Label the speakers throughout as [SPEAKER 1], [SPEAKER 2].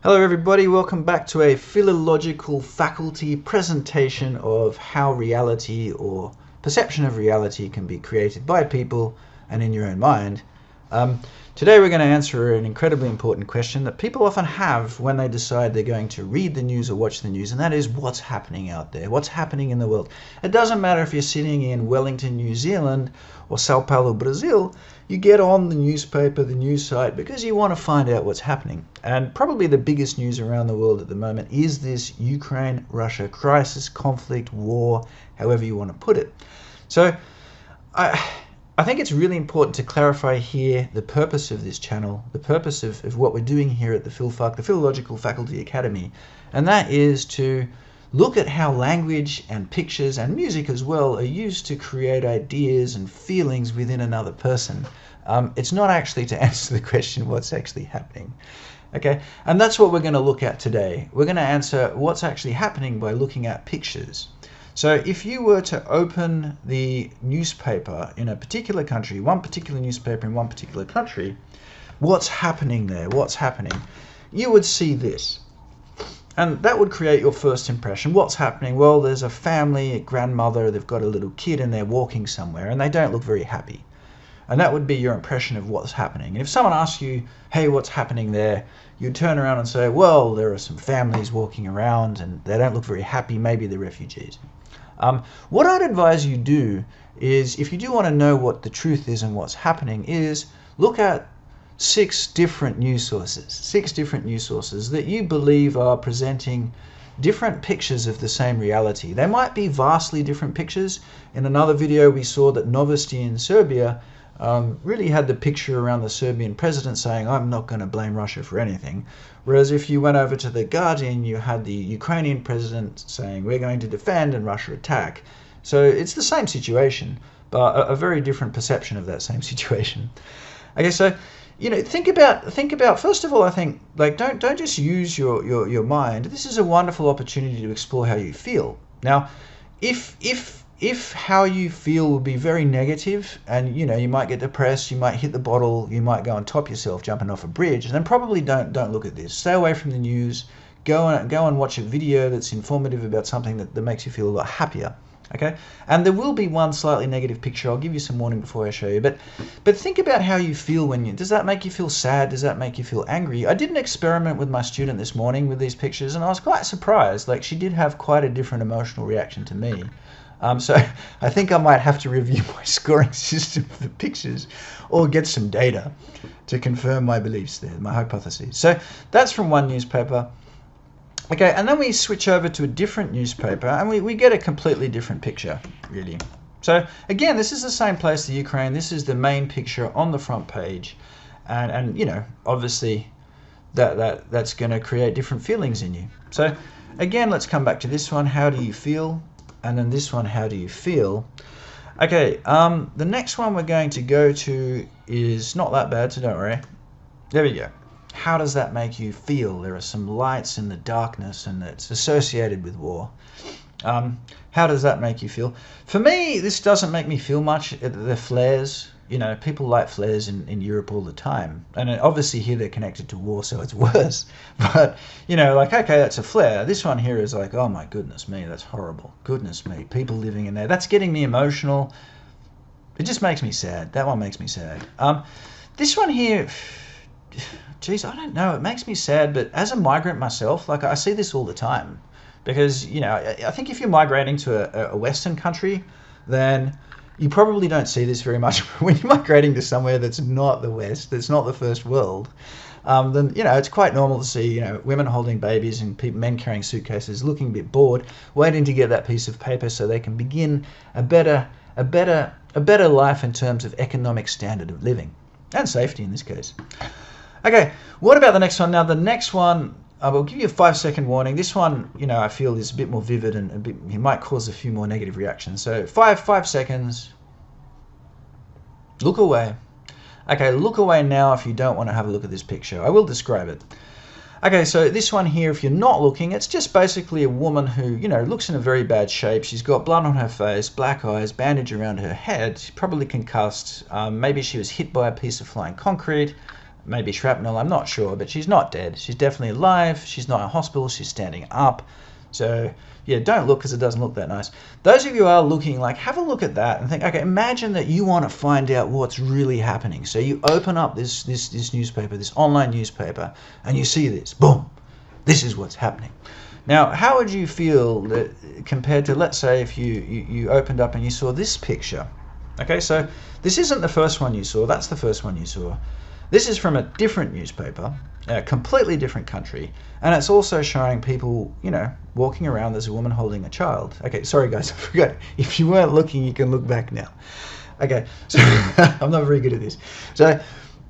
[SPEAKER 1] Hello everybody, welcome back to a philological faculty presentation of how reality or perception of reality can be created by people and in your own mind. Today we're going to answer an incredibly important question that people often have when they decide they're going to read the news or watch the news, and that is what's happening out there, what's happening in the world. It doesn't matter if you're sitting in Wellington, New Zealand or Sao Paulo, Brazil. You get on the newspaper, the news site, because you want to find out what's happening. And probably the biggest news around the world at the moment is this Ukraine-Russia crisis, conflict, war, however you want to put it. So I think it's really important to clarify here the purpose of this channel, the purpose of what we're doing here at the PhilFac, the Philological Faculty Academy, and that is to look at how language and pictures and music as well are used to create ideas and feelings within another person. It's not actually to answer the question what's actually happening. Okay, and that's what we're going to look at today. We're going to answer what's actually happening by looking at pictures. So if you were to open the newspaper in a particular country, one particular newspaper in one particular country, what's happening there? What's happening? You would see this. And that would create your first impression. What's happening? Well, there's a family, a grandmother, they've got a little kid and they're walking somewhere and they don't look very happy. And that would be your impression of what's happening. And if someone asks you, hey, what's happening there? You'd turn around and say, well, there are some families walking around and they don't look very happy. Maybe they're refugees. What I'd advise you do is, if you do want to know what the truth is and what's happening, is look at six different news sources that you believe are presenting different pictures of the same reality. They might be vastly different pictures. In another video we saw that Novosti in Serbia really had the picture around the Serbian president saying, I'm not going to blame Russia for anything. Whereas if you went over to The Guardian, you had the Ukrainian president saying, we're going to defend and Russia attack. So it's the same situation, but a very different perception of that same situation. Okay, so think about first of all, I think, like, don't just use your mind. This is a wonderful opportunity to explore how you feel. Now, if how you feel will be very negative, and you might get depressed, you might hit the bottle, you might go and top yourself jumping off a bridge, then probably don't look at this. Stay away from the news. Go and watch a video that's informative about something that makes you feel a lot happier. Okay, and there will be one slightly negative picture. I'll give you some warning before I show you, but think about how you feel does that make you feel sad? Does that make you feel angry? I did an experiment with my student this morning with these pictures, and I was quite surprised. Like, she did have quite a different emotional reaction to me. So I think I might have to review my scoring system for the pictures or get some data to confirm my beliefs there, my hypotheses. So that's from one newspaper. Okay, and then we switch over to a different newspaper and we get a completely different picture, really. So again, this is the same place, the Ukraine. This is the main picture on the front page. And obviously that's going to create different feelings in you. So again, let's come back to this one. How do you feel? And then this one, how do you feel? Okay, the next one we're going to go to is not that bad, so don't worry. There we go. How does that make you feel? There are some lights in the darkness and it's associated with war. How does that make you feel? For me, this doesn't make me feel much. The flares, people light flares in Europe all the time. And obviously here they're connected to war, so it's worse. But, like, okay, that's a flare. This one here is like, oh my goodness me, that's horrible. Goodness me, people living in there. That's getting me emotional. It just makes me sad. That one makes me sad. This one here, geez, I don't know. It makes me sad, but as a migrant myself, like, I see this all the time. Because, I think if you're migrating to a Western country, then you probably don't see this very much. When you're migrating to somewhere that's not the West, that's not the first world, then, it's quite normal to see, women holding babies and men carrying suitcases, looking a bit bored, waiting to get that piece of paper so they can begin a better life in terms of economic standard of living and safety in this case. Okay, what about the next one? Now, the next one, I will give you a 5-second warning. This one, I feel is a bit more vivid and it might cause a few more negative reactions. So 5 seconds. Look away. Okay, look away now if you don't want to have a look at this picture. I will describe it. Okay, so this one here, if you're not looking, it's just basically a woman who, looks in a very bad shape. She's got blood on her face, black eyes, bandage around her head. She's probably concussed. Maybe she was hit by a piece of flying concrete. maybe shrapnel, I'm not sure, but she's not dead. She's definitely alive. She's not in hospital. She's standing up. So yeah, don't look because it doesn't look that nice. Those of you who are looking, like, have a look at that and think, okay, imagine that you want to find out what's really happening. So you open up this newspaper, this online newspaper, and you see this. Boom. This is what's happening. Now, how would you feel that compared to, let's say, if you opened up and you saw this picture? Okay, so this isn't the first one you saw. That's the first one you saw. This is from a different newspaper, a completely different country, and it's also showing people, you know, walking around. There's a woman holding a child. Okay, sorry guys, I forgot. If you weren't looking, you can look back now. Okay, so I'm not very good at this. So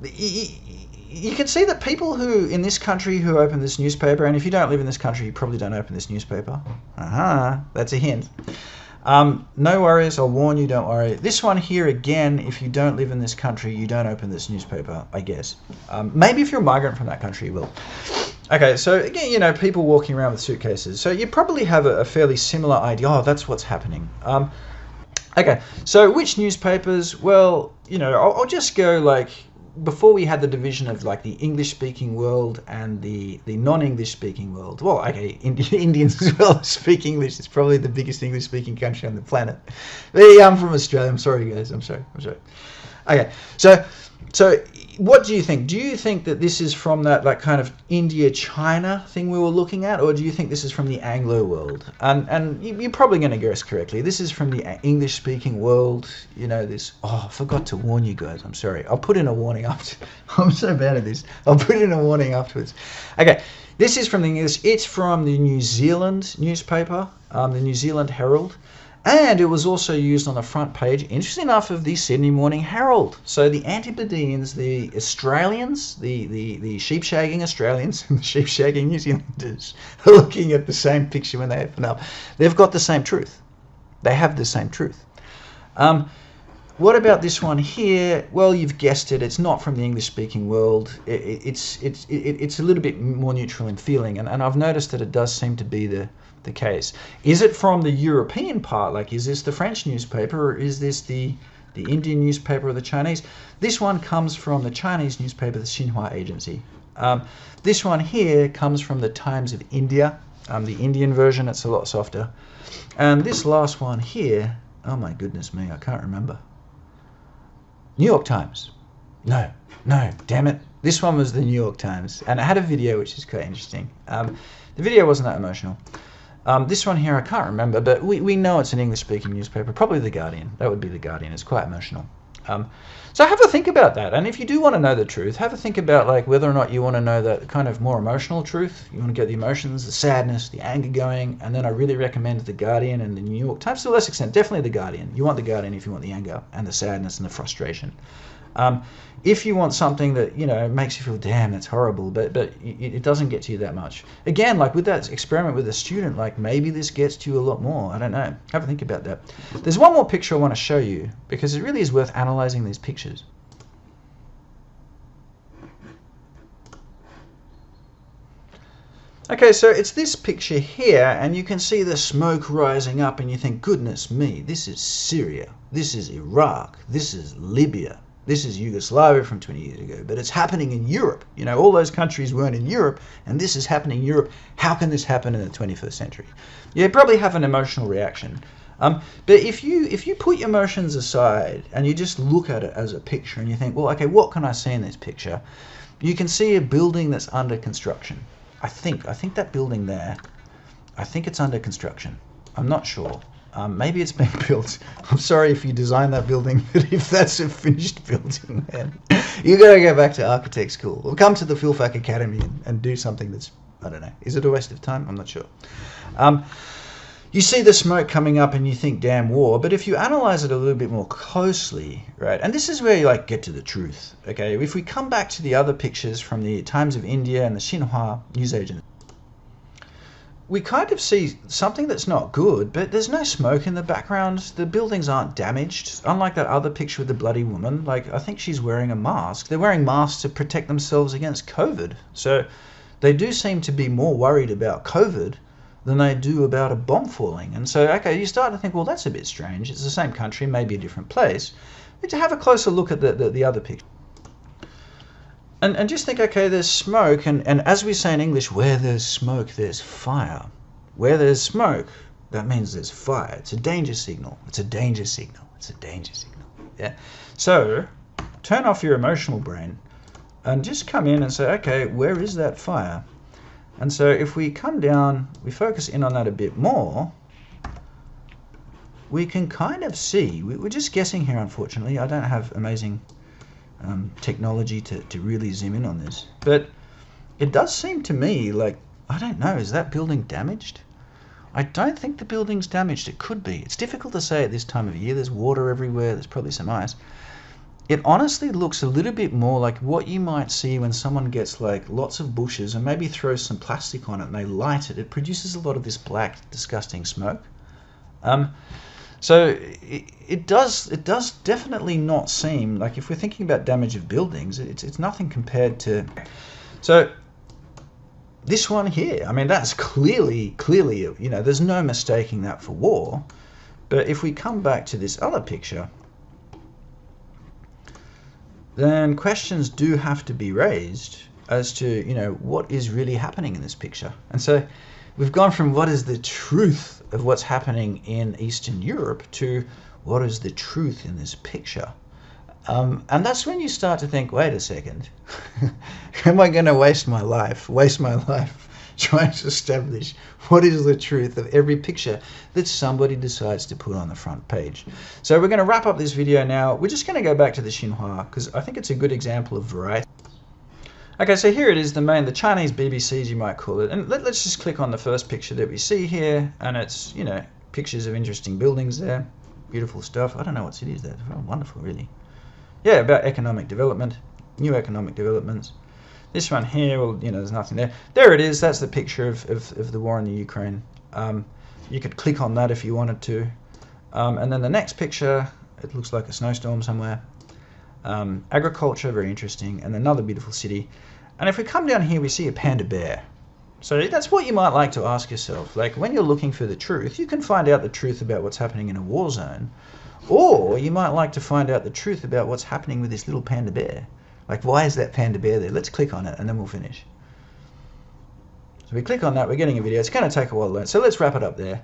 [SPEAKER 1] you can see that people who in this country who open this newspaper, and if you don't live in this country, you probably don't open this newspaper. That's a hint. No worries, I'll warn you, don't worry. This one here, again, if you don't live in this country, you don't open this newspaper, I guess. Maybe if you're a migrant from that country, you will. Okay, so again, you know, people walking around with suitcases. So you probably have a fairly similar idea. Oh, that's what's happening. Okay, so which newspapers? Well, you know, I'll just go like, before we had the division of like the English-speaking world and the non-English-speaking world. Well, okay, Indians as well speak English. It's probably the biggest English-speaking country on the planet. I'm from Australia. I'm sorry, guys. I'm sorry. Okay, so what do you think? Do you think that this is from that like kind of India-China thing we were looking at, or do you think this is from the Anglo world? And you're probably going to guess correctly. This is from the English-speaking world. You know this. Oh, I forgot to warn you guys. I'm sorry. I'll put in a warning after. I'm so bad at this. I'll put in a warning afterwards. Okay, this is from the English. It's from the New Zealand newspaper, the New Zealand Herald. And it was also used on the front page, interesting enough, of the Sydney Morning Herald. So the Antipodeans, the Australians, the sheep-shagging Australians and the sheep-shagging New Zealanders are looking at the same picture when they open up. They've got the same truth. They have the same truth. What about this one here? Well, you've guessed it. It's not from the English-speaking world. It's a little bit more neutral in feeling, and I've noticed that it does seem to be the case. Is it from the European part? Like, is this the French newspaper, or is this the Indian newspaper or the Chinese? This one comes from the Chinese newspaper, the Xinhua Agency. This one here comes from the Times of India, the Indian version. It's a lot softer. And this last one here, oh my goodness me, I can't remember. New York Times. No, damn it. This one was the New York Times, and it had a video which is quite interesting. The video wasn't that emotional. This one here, I can't remember, but we know it's an English-speaking newspaper, probably The Guardian. That would be The Guardian. It's quite emotional. So have a think about that. And if you do want to know the truth, have a think about like whether or not you want to know that kind of more emotional truth. You want to get the emotions, the sadness, the anger going. And then I really recommend The Guardian and the New York Times to a less extent. Definitely The Guardian. You want The Guardian if you want the anger and the sadness and the frustration. If you want something that, you know, makes you feel, damn, that's horrible, but it doesn't get to you that much. Again, like with that experiment with a student, like maybe this gets to you a lot more. I don't know. Have a think about that. There's one more picture I want to show you because it really is worth analyzing these pictures. Okay, so it's this picture here, and you can see the smoke rising up, and you think, goodness me, this is Syria, this is Iraq, this is Libya. This is Yugoslavia from 20 years ago, but it's happening in Europe. You know, all those countries weren't in Europe, and this is happening in Europe. How can this happen in the 21st century? You probably have an emotional reaction. But if you put your emotions aside and you just look at it as a picture and you think, well, okay, what can I see in this picture? You can see a building that's under construction. I think that building there, I think it's under construction. I'm not sure. Maybe it's been built. I'm sorry if you designed that building, but if that's a finished building, man, you got to go back to architect school or come to the Philfac Academy and do something that's, I don't know. Is it a waste of time? I'm not sure. You see the smoke coming up and you think, damn, war. But if you analyze it a little bit more closely, right, and this is where you like get to the truth, okay? If we come back to the other pictures from the Times of India and the Xinhua news agency, we kind of see something that's not good, but there's no smoke in the background. The buildings aren't damaged. Unlike that other picture with the bloody woman, like I think she's wearing a mask. They're wearing masks to protect themselves against COVID. So they do seem to be more worried about COVID than they do about a bomb falling. And so, okay, you start to think, well, that's a bit strange. It's the same country, maybe a different place. But to have a closer look at the other picture. And just think, okay, there's smoke, and as we say in English, where there's smoke, there's fire. Where there's smoke, that means there's fire. It's a danger signal. It's a danger signal. It's a danger signal. Yeah. So turn off your emotional brain and just come in and say, okay, where is that fire? And so if we come down, we focus in on that a bit more, we can kind of see, we're just guessing here, unfortunately. I don't have amazing technology to really zoom in on this, but it does seem to me like, I don't know, is that building damaged? I don't think the building's damaged. It could be. It's difficult to say at this time of year. There's water everywhere. There's probably some ice. It honestly looks a little bit more like what you might see when someone gets like lots of bushes and maybe throws some plastic on it and they light it. It produces a lot of this black, disgusting smoke. So it does definitely not seem like, if we're thinking about damage of buildings, it's nothing compared to. So this one here, I mean, that's clearly, you know, there's no mistaking that for war. But if we come back to this other picture, then questions do have to be raised as to, you know, what is really happening in this picture. And so we've gone from what is the truth of what's happening in Eastern Europe to what is the truth in this picture. And that's when you start to think, wait a second, am I going to waste my life trying to establish what is the truth of every picture that somebody decides to put on the front page? So we're going to wrap up this video now. We're just going to go back to the Xinhua because I think it's a good example of variety. Okay, so here it is, the Chinese BBCs, you might call it. And let's just click on the first picture that we see here, and it's, you know, pictures of interesting buildings there, beautiful stuff. I don't know what city is that. Oh, wonderful, really. Yeah, about economic development, new economic developments. This one here, well, you know, there's nothing there. There it is. That's the picture of the war in the Ukraine. You could click on that if you wanted to. And then the next picture, it looks like a snowstorm somewhere. Agriculture, very interesting, and another beautiful city. And if we come down here, we see a panda bear. So that's what you might like to ask yourself. Like, when you're looking for the truth, you can find out the truth about what's happening in a war zone. Or you might like to find out the truth about what's happening with this little panda bear. Like, why is that panda bear there? Let's click on it and then we'll finish. So we click on that, we're getting a video. It's going to take a while to learn. So let's wrap it up there.